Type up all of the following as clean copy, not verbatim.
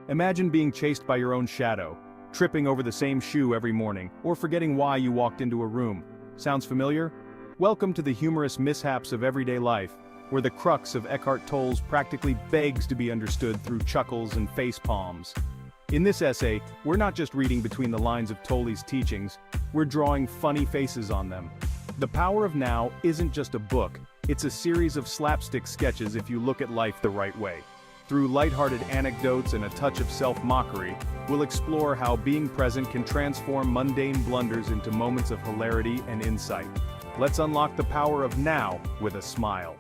Imagine being chased by your own shadow, tripping over the same shoe every morning, or forgetting why you walked into a room. Sounds familiar? Welcome to the humorous mishaps of everyday life, where the crux of Eckhart Tolle's practically begs to be understood through chuckles and face palms. In this essay, we're not just reading between the lines of Tolle's teachings, we're drawing funny faces on them. The Power of Now isn't just a book, it's a series of slapstick sketches if you look at life the right way. Through lighthearted anecdotes and a touch of self-mockery, we'll explore how being present can transform mundane blunders into moments of hilarity and insight. Let's unlock the power of now with a smile.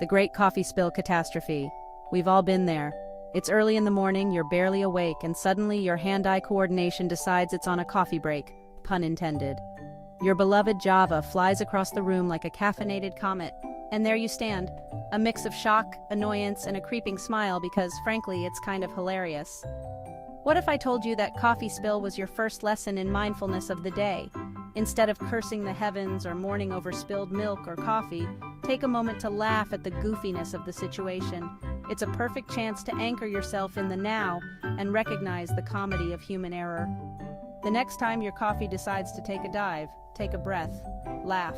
The great coffee spill catastrophe. We've all been there. It's early in the morning, you're barely awake, and suddenly your hand-eye coordination decides it's on a coffee break, pun intended. Your beloved Java flies across the room like a caffeinated comet, and there you stand, a mix of shock, annoyance, and a creeping smile because, frankly, it's kind of hilarious. What if I told you that coffee spill was your first lesson in mindfulness of the day? Instead of cursing the heavens or mourning over spilled milk or coffee, take a moment to laugh at the goofiness of the situation. It's a perfect chance to anchor yourself in the now and recognize the comedy of human error. The next time your coffee decides to take a dive, take a breath, laugh.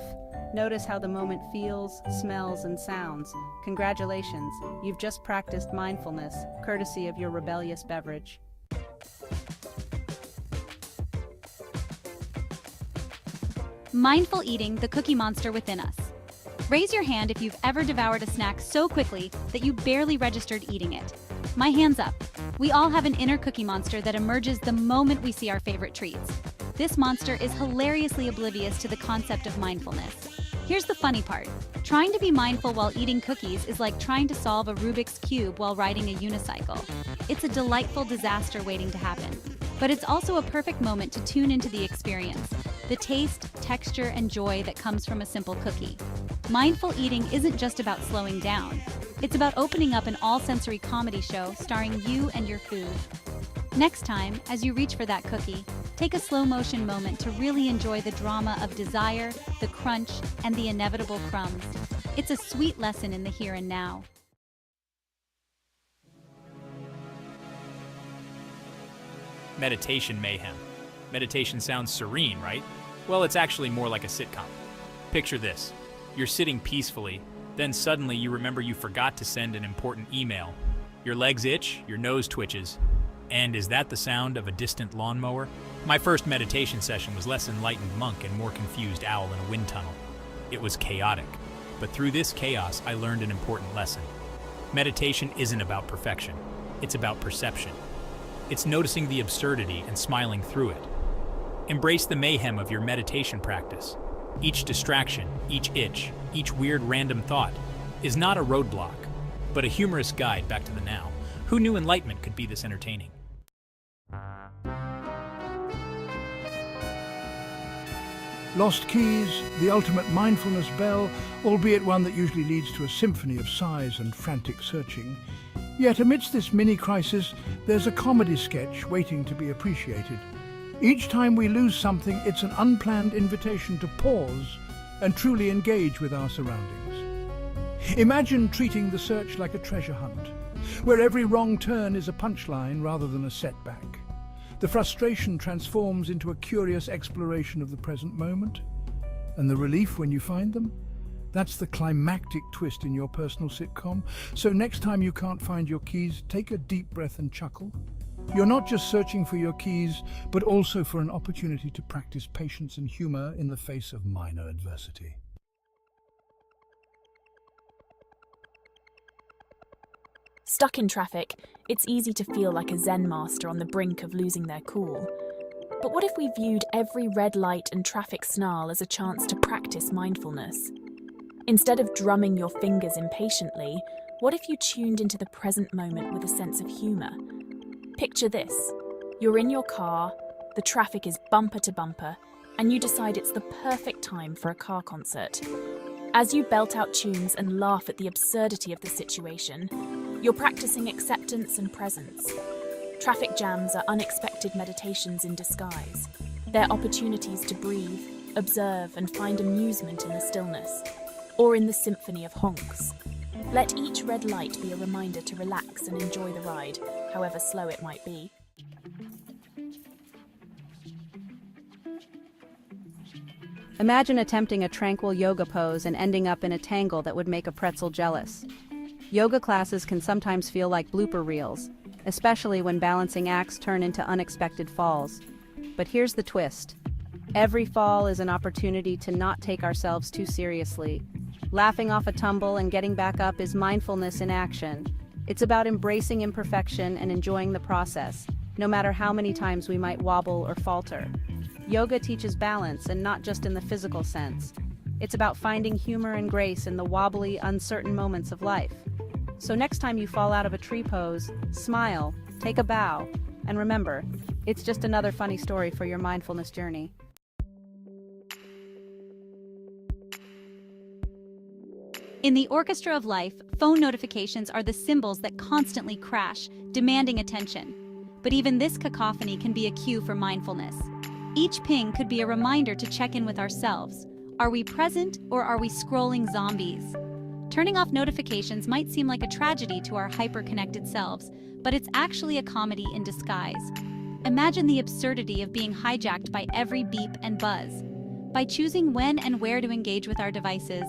Notice how the moment feels, smells, and sounds. Congratulations, you've just practiced mindfulness, courtesy of your rebellious beverage. Mindful eating, the cookie monster within us. Raise your hand if you've ever devoured a snack so quickly that you barely registered eating it. My hand's up. We all have an inner cookie monster that emerges the moment we see our favorite treats. This monster is hilariously oblivious to the concept of mindfulness. Here's the funny part. Trying to be mindful while eating cookies is like trying to solve a Rubik's Cube while riding a unicycle. It's a delightful disaster waiting to happen. But it's also a perfect moment to tune into the experience, the taste, texture, and joy that comes from a simple cookie. Mindful eating isn't just about slowing down. It's about opening up an all-sensory comedy show starring you and your food. Next time, as you reach for that cookie, take a slow-motion moment to really enjoy the drama of desire, the crunch, and the inevitable crumbs. It's a sweet lesson in the here and now. Meditation mayhem. Meditation sounds serene, right? Well, it's actually more like a sitcom. Picture this. You're sitting peacefully, then suddenly you remember you forgot to send an important email. Your legs itch, your nose twitches. And is that the sound of a distant lawnmower? My first meditation session was less enlightened monk and more confused owl in a wind tunnel. It was chaotic, but through this chaos I learned an important lesson. Meditation isn't about perfection, it's about perception. It's noticing the absurdity and smiling through it. Embrace the mayhem of your meditation practice. Each distraction, each itch, each weird random thought is not a roadblock, but a humorous guide back to the now. Who knew enlightenment could be this entertaining? Lost keys, the ultimate mindfulness bell, albeit one that usually leads to a symphony of sighs and frantic searching. Yet amidst this mini-crisis, there's a comedy sketch waiting to be appreciated. Each time we lose something, it's an unplanned invitation to pause and truly engage with our surroundings. Imagine treating the search like a treasure hunt, where every wrong turn is a punchline rather than a setback. The frustration transforms into a curious exploration of the present moment, and the relief when you find them? That's the climactic twist in your personal sitcom. So next time you can't find your keys, take a deep breath and chuckle. You're not just searching for your keys, but also for an opportunity to practice patience and humor in the face of minor adversity. Stuck in traffic, it's easy to feel like a Zen master on the brink of losing their cool. But what if we viewed every red light and traffic snarl as a chance to practice mindfulness? Instead of drumming your fingers impatiently, what if you tuned into the present moment with a sense of humor? Picture this. You're in your car, the traffic is bumper to bumper, and you decide it's the perfect time for a car concert. As you belt out tunes and laugh at the absurdity of the situation, you're practicing acceptance and presence. Traffic jams are unexpected meditations in disguise. They're opportunities to breathe, observe, and find amusement in the stillness. or in the symphony of honks. Let each red light be a reminder to relax and enjoy the ride, however slow it might be. Imagine attempting a tranquil yoga pose and ending up in a tangle that would make a pretzel jealous. Yoga classes can sometimes feel like blooper reels, especially when balancing acts turn into unexpected falls. But here's the twist. Every fall is an opportunity to not take ourselves too seriously. Laughing off a tumble and getting back up is mindfulness in action. It's about embracing imperfection and enjoying the process, no matter how many times we might wobble or falter. Yoga teaches balance, and not just in the physical sense. It's about finding humor and grace in the wobbly, uncertain moments of life. So next time you fall out of a tree pose, smile, take a bow, and remember, it's just another funny story for your mindfulness journey. In the orchestra of life, phone notifications are the cymbals that constantly crash, demanding attention. But even this cacophony can be a cue for mindfulness. Each ping could be a reminder to check in with ourselves. Are we present, or are we scrolling zombies? Turning off notifications might seem like a tragedy to our hyper-connected selves, but it's actually a comedy in disguise. Imagine the absurdity of being hijacked by every beep and buzz. By choosing when and where to engage with our devices,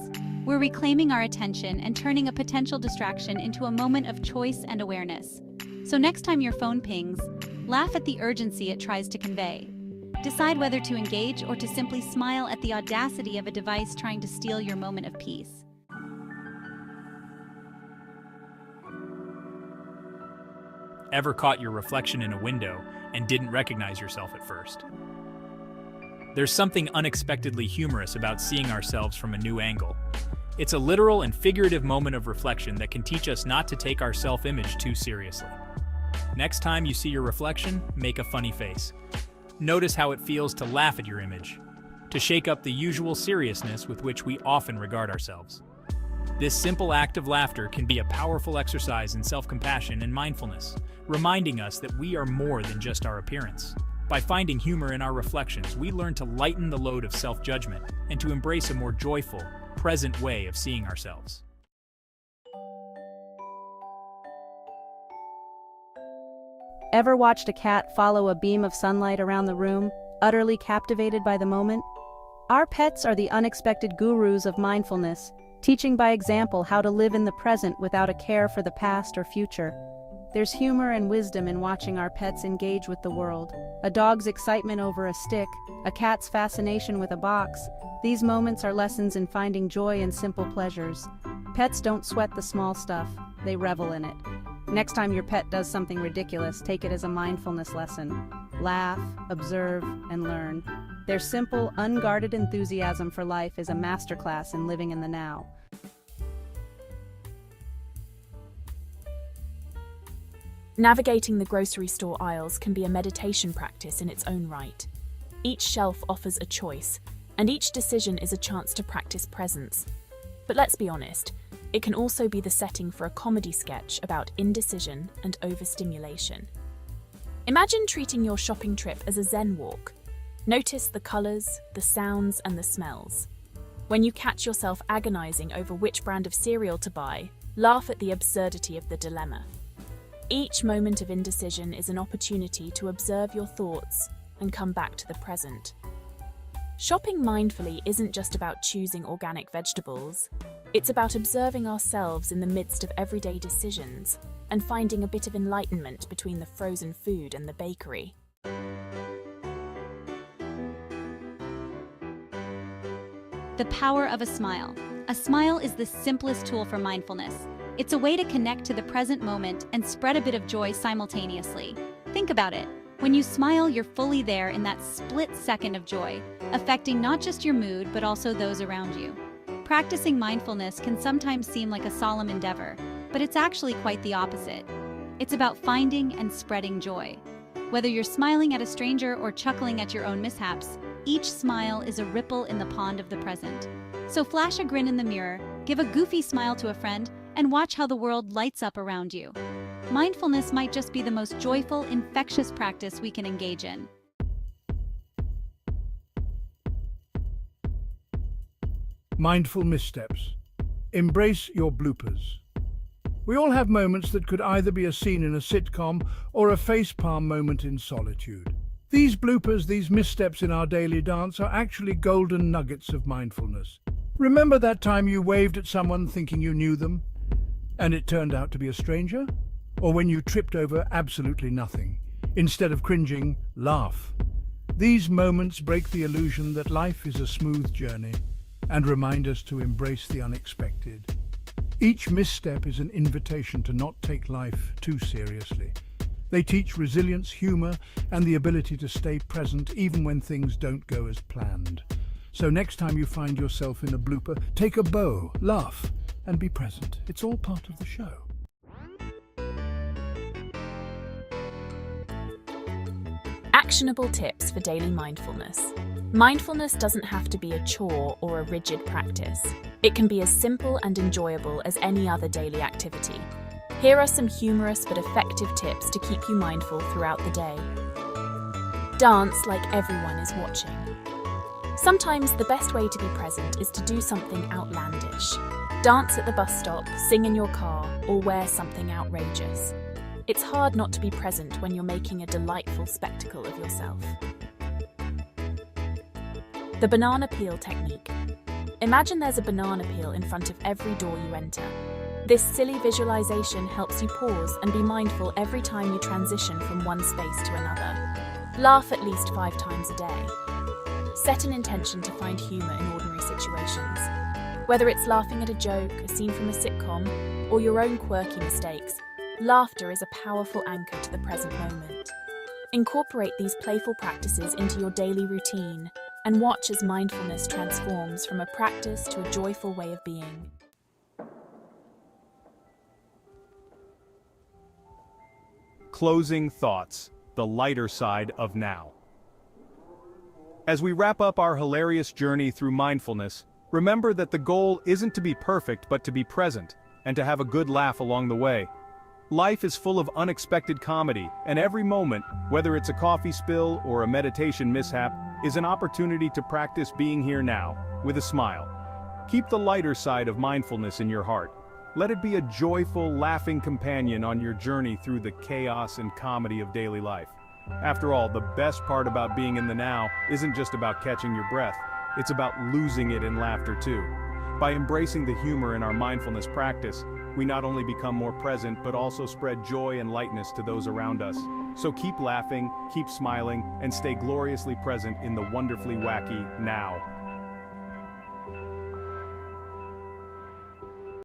we're reclaiming our attention and turning a potential distraction into a moment of choice and awareness. So next time your phone pings, laugh at the urgency it tries to convey. Decide whether to engage or to simply smile at the audacity of a device trying to steal your moment of peace. Ever caught your reflection in a window and didn't recognize yourself at first? There's something unexpectedly humorous about seeing ourselves from a new angle. It's a literal and figurative moment of reflection that can teach us not to take our self-image too seriously. Next time you see your reflection, make a funny face. Notice how it feels to laugh at your image, to shake up the usual seriousness with which we often regard ourselves. This simple act of laughter can be a powerful exercise in self-compassion and mindfulness, reminding us that we are more than just our appearance. By finding humor in our reflections, we learn to lighten the load of self-judgment and to embrace a more joyful, present way of seeing ourselves. Ever watched a cat follow a beam of sunlight around the room, utterly captivated by the moment? Our pets are the unexpected gurus of mindfulness, teaching by example how to live in the present without a care for the past or future. There's humor and wisdom in watching our pets engage with the world. A dog's excitement over a stick, a cat's fascination with a box. These moments are lessons in finding joy in simple pleasures. Pets don't sweat the small stuff, they revel in it. Next time your pet does something ridiculous, take it as a mindfulness lesson. Laugh, observe, and learn. Their simple, unguarded enthusiasm for life is a masterclass in living in the now. Navigating the grocery store aisles can be a meditation practice in its own right. Each shelf offers a choice, and each decision is a chance to practice presence. But let's be honest, it can also be the setting for a comedy sketch about indecision and overstimulation. Imagine treating your shopping trip as a Zen walk. Notice the colours, the sounds, and the smells. When you catch yourself agonizing over which brand of cereal to buy, laugh at the absurdity of the dilemma. Each moment of indecision is an opportunity to observe your thoughts and come back to the present. Shopping mindfully isn't just about choosing organic vegetables. It's about observing ourselves in the midst of everyday decisions and finding a bit of enlightenment between the frozen food and the bakery. The power of a smile. A smile is the simplest tool for mindfulness. It's a way to connect to the present moment and spread a bit of joy simultaneously. Think about it. When you smile, you're fully there in that split second of joy, affecting not just your mood, but also those around you. Practicing mindfulness can sometimes seem like a solemn endeavor, but it's actually quite the opposite. It's about finding and spreading joy. Whether you're smiling at a stranger or chuckling at your own mishaps, each smile is a ripple in the pond of the present. So flash a grin in the mirror, give a goofy smile to a friend, and watch how the world lights up around you. Mindfulness might just be the most joyful, infectious practice we can engage in. Mindful missteps. Embrace your bloopers. We all have moments that could either be a scene in a sitcom or a facepalm moment in solitude. These bloopers, these missteps in our daily dance, are actually golden nuggets of mindfulness. Remember that time you waved at someone thinking you knew them, and it turned out to be a stranger? Or when you tripped over absolutely nothing? Instead of cringing, laugh. These moments break the illusion that life is a smooth journey and remind us to embrace the unexpected. Each misstep is an invitation to not take life too seriously. They teach resilience, humor, and the ability to stay present even when things don't go as planned. So next time you find yourself in a blooper, take a bow, laugh, and be present. It's all part of the show. Actionable tips for daily mindfulness. Mindfulness doesn't have to be a chore or a rigid practice. It can be as simple and enjoyable as any other daily activity. Here are some humorous but effective tips to keep you mindful throughout the day. Dance like everyone is watching. Sometimes the best way to be present is to do something outlandish. Dance at the bus stop, sing in your car, or wear something outrageous. It's hard not to be present when you're making a delightful spectacle of yourself. The banana peel technique. Imagine there's a banana peel in front of every door you enter. This silly visualization helps you pause and be mindful every time you transition from one space to another. Laugh at least 5 times a day. Set an intention to find humor in ordinary situations. Whether it's laughing at a joke, a scene from a sitcom, or your own quirky mistakes, laughter is a powerful anchor to the present moment. Incorporate these playful practices into your daily routine and watch as mindfulness transforms from a practice to a joyful way of being. Closing thoughts, the lighter side of now. As we wrap up our hilarious journey through mindfulness, remember that the goal isn't to be perfect but to be present, and to have a good laugh along the way. Life is full of unexpected comedy, and every moment, whether it's a coffee spill or a meditation mishap, is an opportunity to practice being here now, with a smile. Keep the lighter side of mindfulness in your heart. Let it be a joyful, laughing companion on your journey through the chaos and comedy of daily life. After all, the best part about being in the now isn't just about catching your breath, it's about losing it in laughter too. By embracing the humor in our mindfulness practice, we not only become more present but also spread joy and lightness to those around us. So keep laughing, keep smiling, and stay gloriously present in the wonderfully wacky now.